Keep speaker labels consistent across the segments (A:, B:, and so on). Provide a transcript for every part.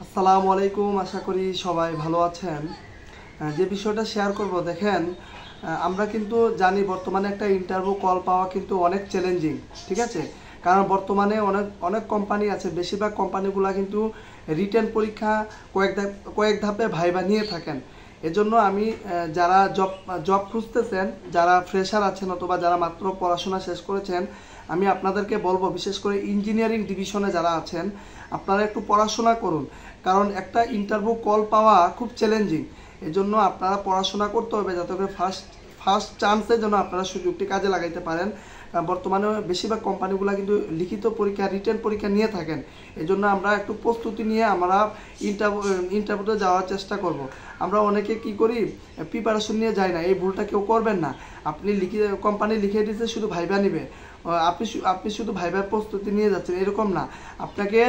A: আসসালামু আলাইকুম, আশা করি সবাই ভালো আছেন। যে বিষয়টা শেয়ার করব, দেখেন আমরা কিন্তু জানি বর্তমানে একটা ইন্টারভিউ কল পাওয়া কিন্তু অনেক চ্যালেঞ্জিং, ঠিক আছে। কারণ বর্তমানে অনেক অনেক কোম্পানি আছে, বেশিরভাগ কোম্পানিগুলো কিন্তু রিটেন পরীক্ষা কয়েক ধাপে ভাইবা নিয়ে থাকেন। এজন্য আমি যারা জব খুঁজতেছেন, যারা ফ্রেশার আছেন অথবা যারা মাত্র পড়াশোনা শেষ করেছেন, আমি আপনাদেরকে বলবো, বিশেষ করে ইঞ্জিনিয়ারিং ডিভিশনে যারা আছেন, আপনারা একটু পড়াশোনা করুন। কারণ একটা ইন্টারভিউ কল পাওয়া খুব চ্যালেঞ্জিং। এজন্য আপনারা পড়াশোনা করতে হবে যাতে করে ফার্স্ট চান্সে যেন আপনারা সুযোগটি কাজে লাগাইতে পারেন। বর্তমানে বেশিরভাগ কোম্পানিগুলো কিন্তু লিখিত পরীক্ষা, রিটেন পরীক্ষা নিয়ে থাকেন। এজন্য আমরা একটু প্রস্তুতি নিয়ে আমরা ইন্টারভিউতে যাওয়ার চেষ্টা করব। আমরা অনেকে কি করি, প্রিপারেশন নিয়ে যাই না। এই ভুলটা কেউ করবেন না। আপনি কোম্পানি লিখে দিয়েছে শুধু ভাইবা নিবে, আপনি শুধু ভাইবার প্রস্তুতি নিয়ে যাচ্ছেন, এরকম না। আপনাকে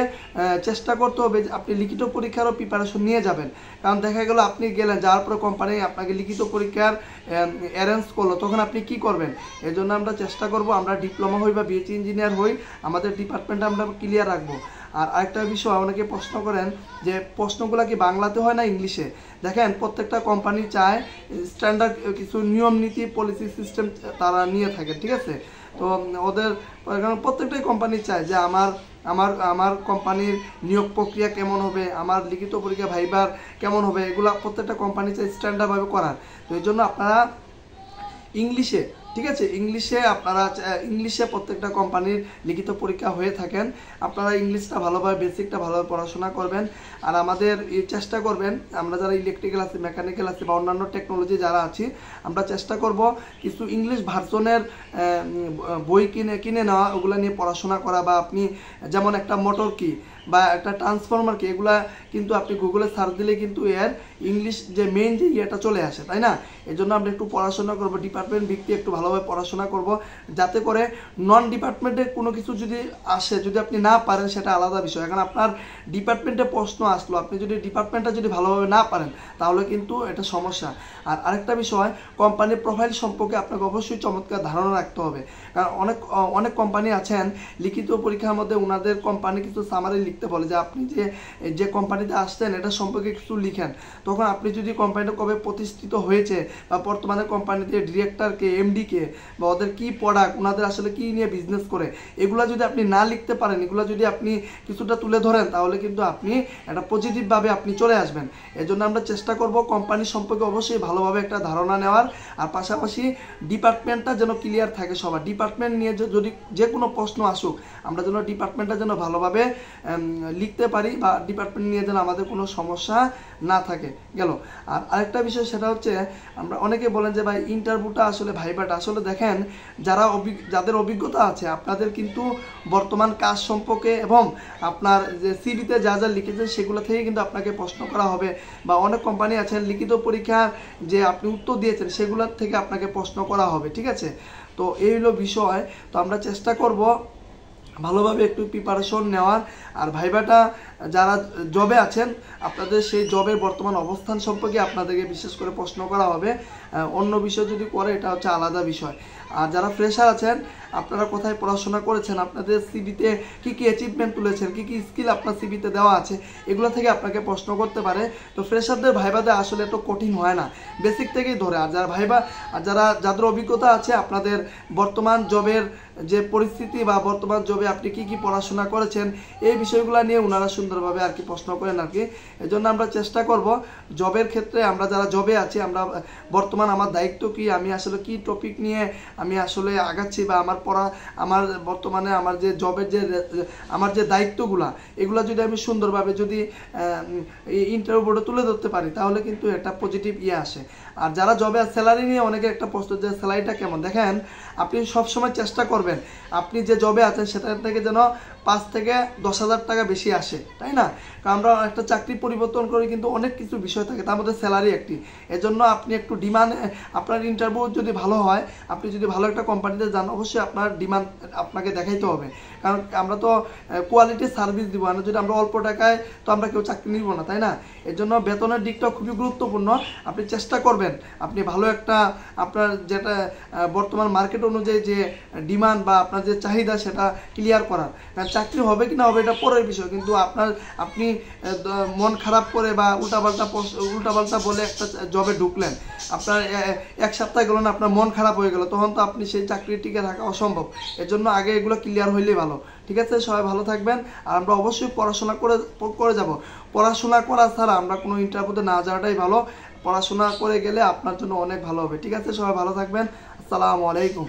A: চেষ্টা করতে হবে যে আপনি লিখিত পরীক্ষারও প্রিপারেশন নিয়ে যাবেন। কারণ দেখা গেল আপনি গেলেন, যাওয়ার পরে কোম্পানি আপনাকে লিখিত পরীক্ষার অ্যারেঞ্জ করলো, তখন আপনি কি করবেন? এই জন্য আমরা চেষ্টা করব আমরা ডিপ্লোমা হই বা বিএসসি ইঞ্জিনিয়ার হই, আমাদের ডিপার্টমেন্টে আমরা ক্লিয়ার রাখবো। আর আরেকটা বিষয়, অনেকে প্রশ্ন করেন যে প্রশ্নগুলো কি বাংলাতে হয় না ইংলিশে। দেখেন, প্রত্যেকটা কোম্পানি চায় স্ট্যান্ডার্ড কিছু নিয়ম নীতি, পলিসি সিস্টেম তারা নিয়ে থাকে, ঠিক আছে। তো ওদের প্রত্যেকটাই কোম্পানি চায় যে আমার আমার আমার কোম্পানির নিয়োগ প্রক্রিয়া কেমন হবে, আমার লিখিত পরীক্ষা ভাইবার কেমন হবে, এগুলো প্রত্যেকটা কোম্পানি চায় স্ট্যান্ডার্ডভাবে করার। তো এই জন্য আপনারা ইংলিশে, ঠিক আছে, ইংলিশে প্রত্যেকটা কোম্পানির লিখিত পরীক্ষা হয়ে থাকেন। আপনারা ইংলিশটা ভালোভাবে, বেসিকটা ভালোভাবে পড়াশোনা করবেন। আর আমাদের চেষ্টা করবেন, আমরা যারা ইলেকট্রিক্যাল আছি, মেকানিক্যাল আছি বা অন্যান্য টেকনোলজি যারা আছি, আমরা চেষ্টা করব কিছু ইংলিশ ভার্সনের বই কিনে নেওয়া, ওগুলো নিয়ে পড়াশোনা করা। বা আপনি যেমন একটা মোটর কি বা একটা ট্রান্সফরমার কি, এগুলা কিন্তু আপনি গুগলে সার্চ দিলে কিন্তু এর ইংলিশ যে মেইন যে ইয়েটা চলে আসে, তাই না? এই জন্য আমরা একটু পড়াশোনা করবো, ডিপার্টমেন্ট ভিত্তিক একটু ভালোভাবে পড়াশোনা করব, যাতে করে নন ডিপার্টমেন্টের কোনো কিছু যদি আসে, যদি আপনি না পারেন সেটা আলাদা বিষয়। এখন আপনার ডিপার্টমেন্টে প্রশ্ন আসলো, আপনি যদি ডিপার্টমেন্টটা যদি ভালোভাবে না পারেন, তাহলে কিন্তু এটা সমস্যা। আর আরেকটা বিষয়, কোম্পানির প্রোফাইল সম্পর্কে আপনাকে অবশ্যই চমৎকার ধারণা রাখতে হবে। কারণ অনেক কোম্পানি আছেন, লিখিত পরীক্ষার মধ্যে ওনাদের কোম্পানি কিছু সামারি লিখতে বলে যে আপনি যে কোম্পানিতে আসছেন এটা সম্পর্কে কিছু লিখেন। তখন আপনি যদি কোম্পানিটা কবে প্রতিষ্ঠিত হয়েছে বা বর্তমানে কোম্পানিতে ডিরেক্টরকে, এমডিকে বা ওদের কি প্রোডাক্ট, ওনাদের আসলে কি নিয়ে বিজনেস করে, এগুলো যদি আপনি না লিখতে পারেন, এগুলো যদি আপনি কিছুটা তুলে ধরেন, তাহলে কিন্তু আপনি একটা পজিটিভভাবে আপনি চলে আসবেন। এই জন্য আমরা চেষ্টা করব কোম্পানি সম্পর্কে অবশ্যই ভালোভাবে একটা ধারণা নেওয়ার। আর পাশাপাশি ডিপার্টমেন্টটা যেন ক্লিয়ার থাকে সবার। ডিপার্টমেন্ট নিয়ে যদি যে কোনো প্রশ্ন আসুক, আমরা যেন ডিপার্টমেন্টটা যেন ভালোভাবে লিখতে পারি বা ডিপার্টমেন্ট নিয়ে যেন আমাদের কোনো সমস্যা না থাকে গেল। আর আরেকটা বিষয়, সেটা হচ্ছে আমরা অনেকে বলেন যে ভাই ইন্টারভিউটা আসলে ভাইবাটা, আসলে দেখেন যাদের অভিজ্ঞতা আছে, আপনাদের কিন্তু বর্তমান কাজ সম্পর্কে এবং আপনার যে সিভিতে যা যা লিখেছেন সেগুলো থেকে কিন্তু আপনাকে প্রশ্ন করা হবে। বা অনেক কোম্পানি আছেন লিখিত পরীক্ষার যে আপনি উত্তর দিয়েছেন সেগুলোর থেকে আপনাকে প্রশ্ন করা হবে, ঠিক আছে। তো এই হলো বিষয়। তো আমরা চেষ্টা করব ভালোভাবে একটু প্রিপারেশন নেওয়ার। আর ভাইবাটা যারা জবে আছেন, আপনাদের সেই জবের বর্তমান অবস্থান সম্পর্কে আপনাদেরকে বিশেষ করে প্রশ্ন করা হবে। অন্য বিষয় যদি করে এটা হচ্ছে আলাদা বিষয়। আর যারা ফ্রেশার আছেন, আপনারা কোথায় পড়াশোনা করেছেন, আপনাদের সিভিতে কি কি অ্যাচিভমেন্ট তুলেছেন, কি কি স্কিল আপনার সিভিতে দেওয়া আছে, এগুলো থেকে আপনাকে প্রশ্ন করতে পারে। তো ফ্রেশারদের ভাইবাতে আসলে এত কঠিন হয় না, বেসিক থেকেই ধরে। আর যাদের অভিজ্ঞতা আছে, আপনাদের বর্তমান জবের যে পরিস্থিতি বা বর্তমান জবে আপনি কি কি পড়াশোনা করেছেন, এই বিষয়গুলো নিয়ে ওনারা সুন্দরভাবে আর কি প্রশ্ন করেন আর কি। এই জন্য আমরা চেষ্টা করব জবের ক্ষেত্রে, আমরা যারা জবে আছি, আমরা বর্তমান আমার দায়িত্ব কি, আমি আসলে কি টপিক নিয়ে আমি আসলে আগাচ্ছি, বা আমার বর্তমানে আমার যে জবের আমার যে দায়িত্বগুলা, এগুলো যদি আমি সুন্দরভাবে যদি ইন্টারভিউ বোর্ডে তুলে ধরতে পারি, তাহলে কিন্তু একটা পজিটিভ আসে। আর যারা জবে স্যালারি নিয়ে অনেকে একটা প্রশ্ন, যে স্যালারিটা কেমন, দেখেন আপনি সবসময় চেষ্টা করবেন আপনি যে জবে আছেন সেটা থেকে যেন 5 থেকে 10,000 টাকা বেশি আসে, তাই না? কারণ আমরা একটা চাকরি পরিবর্তন করি কিন্তু অনেক কিছু বিষয় থাকে, তার মধ্যে স্যালারি একটি। এজন্য আপনি একটু ডিমান্ড, আপনার ইন্টারভিউ যদি ভালো হয়, আপনি যদি ভালো একটা কোম্পানিতে যান, অবশ্যই আপনার ডিমান্ড আপনাকে দেখাইতে হবে। কারণ আমরা তো কোয়ালিটি সার্ভিস দিব না, যদি আমরা অল্প টাকায়, তো আমরা কেউ চাকরি নিব না, তাই না? এর জন্য বেতনের দিকটা খুবই গুরুত্বপূর্ণ। আপনি চেষ্টা করবেন আপনি ভালো একটা, আপনার যেটা বর্তমান মার্কেট অনুযায়ী যে ডিমান্ড বা আপনার যে চাহিদা, সেটা ক্লিয়ার করার। কারণ চাকরি হবে কি না হবে এটা পরের বিষয়, কিন্তু আপনি মন খারাপ করে বা উল্টাপাল্টা বলে একটা জবে ঢুকলেন, আপনার 1 সপ্তাহ গেল না, আপনার মন খারাপ হয়ে গেল, তখন তো আপনি সেই চাকরি টিকে থাকা অসম্ভব। এর জন্য আগে এগুলো ক্লিয়ার হইলেই ভালো। ঠিক আছে, সবাই ভালো থাকবেন। আর আমরা অবশ্যই পড়াশোনা করে যাব। পড়াশোনা করা ছাড়া আমরা কোনো ইন্টারভিউতে না যাওয়াটাই ভালো। পড়াশোনা করে গেলে আপনার জন্য অনেক ভালো হবে। ঠিক আছে, সবাই ভালো থাকবেন। আসসালামু আলাইকুম।